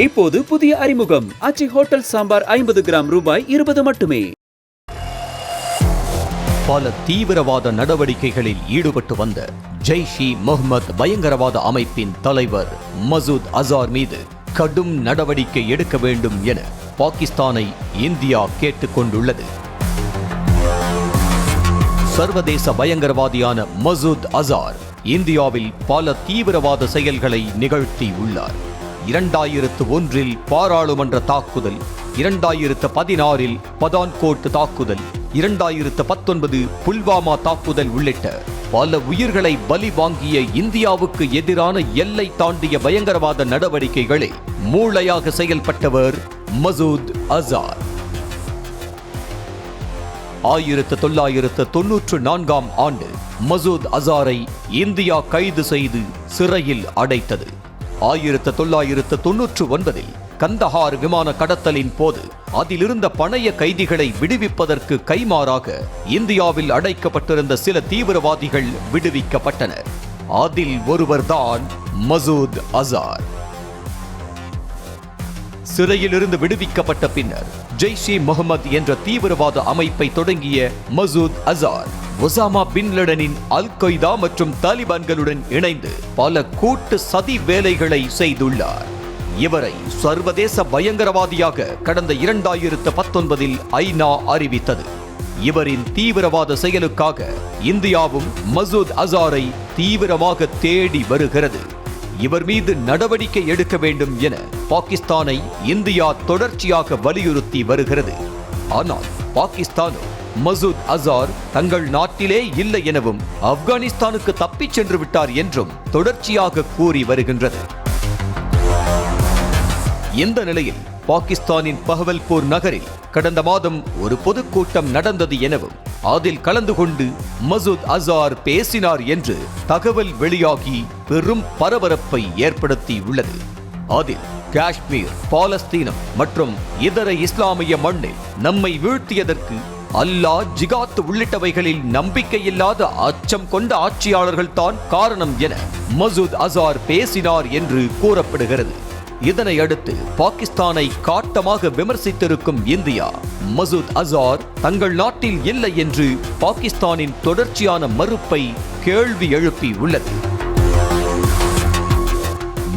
இப்போது புதிய அறிமுகம் ஆச்சி ஹோட்டல் சாம்பார் 50 கிராம் ரூபாய் 20 மட்டுமே. பல தீவிரவாத நடவடிக்கைகளில் ஈடுபட்டு வந்த ஜெய்ஷ்-இ முஹம்மது பயங்கரவாத அமைப்பின் தலைவர் மசூத் அசார் மீது கடும் நடவடிக்கை எடுக்க வேண்டும் என பாகிஸ்தானை இந்தியா கேட்டுக்கொண்டுள்ளது. சர்வதேச பயங்கரவாதியான மசூத் அசார் இந்தியாவில் பல தீவிரவாத செயல்களை நிகழ்த்தி உள்ளார். 2001 பாராளுமன்ற தாக்குதல், 2016 பதான்கோட் தாக்குதல், 2019 புல்வாமா தாக்குதல் உள்ளிட்ட பல உயிர்களை பலி வாங்கிய இந்தியாவுக்கு எதிரான எல்லை தாண்டிய பயங்கரவாத நடவடிக்கைகளை மூளையாக செயல்பட்டவர் மசூத் அசார். 1994 ஆண்டு மசூத் அசாரை இந்தியா கைது செய்து சிறையில் அடைத்தது. 1999 கந்தஹார் விமான கடத்தலின் போது அதிலிருந்த பணைய கைதிகளை விடுவிப்பதற்கு கைமாறாக இந்தியாவில் அடைக்கப்பட்டிருந்த சில தீவிரவாதிகள் விடுவிக்கப்பட்டனர். அதில் ஒருவர்தான் மசூத் அசார். சிறையிலிருந்து விடுவிக்கப்பட்ட பின்னர் ஜெய்ஷ்-இ முஹம்மது என்ற தீவிரவாத அமைப்பை தொடங்கிய மசூத் அசார் ஒசாமா பின் லேடனின் அல்-கொய்தா மற்றும் தாலிபான்களுடன் இணைந்து பல கூட்டு சதி வேலைகளை செய்துள்ளார். இவரை சர்வதேச பயங்கரவாதியாக கடந்த 2019 ஐநா அறிவித்தது. இவரின் தீவிரவாத செயலுக்காக இந்தியாவும் மசூத் அசாரை தீவிரமாக தேடி வருகிறது. இவர் மீது நடவடிக்கை எடுக்க வேண்டும் என பாகிஸ்தானை இந்தியா தொடர்ச்சியாக வலியுறுத்தி வருகிறது. ஆனால் பாகிஸ்தானோ மசூத் அசார் தங்கள் நாட்டிலே இல்லை எனவும் ஆப்கானிஸ்தானுக்கு தப்பிச் சென்று விட்டார் என்றும் தொடர்ச்சியாக கூறி வருகின்றது. இந்த நிலையில் பாகிஸ்தானின் பஹவல்பூர் நகரில் கடந்த மாதம் ஒரு பொதுக்கூட்டம் நடந்தது எனவும் அதில் கலந்து கொண்டு மசூத் அசார் பேசினார் என்று தகவல் வெளியாகி பெரும் பரபரப்பை ஏற்படுத்தி உள்ளது. அதில் காஷ்மீர், பாலஸ்தீனம் மற்றும் இதர இஸ்லாமிய மண்ணில் நம்மை வீழ்த்தியதற்கு அல்லாஹ், ஜிகாத் உள்ளிட்டவைகளில் நம்பிக்கையில்லாத அச்சம் கொண்ட ஆட்சியாளர்கள் தான் காரணம் என மசூத் அசார் பேசினார் என்று கூறப்படுகிறது. இதனை அடுத்து பாகிஸ்தானை காட்டமாக விமர்சித்திருக்கும் இந்தியா மசூத் அசார் தங்கள் நாட்டில் இல்லை என்று பாகிஸ்தானின் தொடர்ச்சியான மறுப்பை கேள்வி எழுப்பி உள்ளது.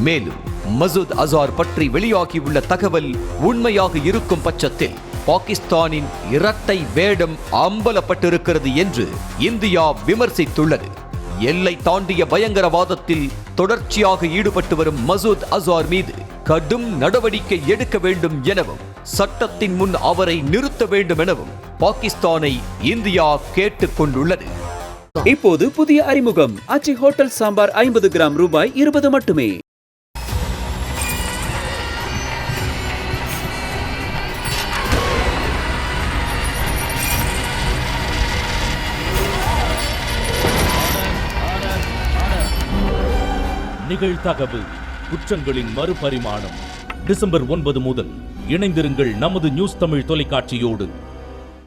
மேலும் மசூத் அசார் பற்றி வெளியாகியுள்ள தகவல் உண்மையாக இருக்கும் பட்சத்தில் பாகிஸ்தானின் இரட்டை வேடம் அம்பலப்பட்டிருக்கிறது என்று இந்தியா விமர்சித்துள்ளது. எல்லை தாண்டிய பயங்கரவாதத்தில் தொடர்ச்சியாக ஈடுபட்டு வரும் மசூத் அசார் மீது கடும் நடவடிக்கை எடுக்க வேண்டும் எனவும் சட்டத்தின் முன் அவரை நிறுத்த வேண்டும் எனவும் பாகிஸ்தானை இந்தியா கேட்டுக் கொண்டுள்ளது. இப்போது புதிய அறிமுகம் ஆச்சி ஹோட்டல் சாம்பார் 50 கிராம் ரூபாய் 20 மட்டுமே. நிகழ்தகவு குற்றங்களின் மறுபரிமாணம். டிசம்பர் 9 முதல் இணைந்திருங்கள் நமது நியூஸ் தமிழ் தொலைக்காட்சியோடு.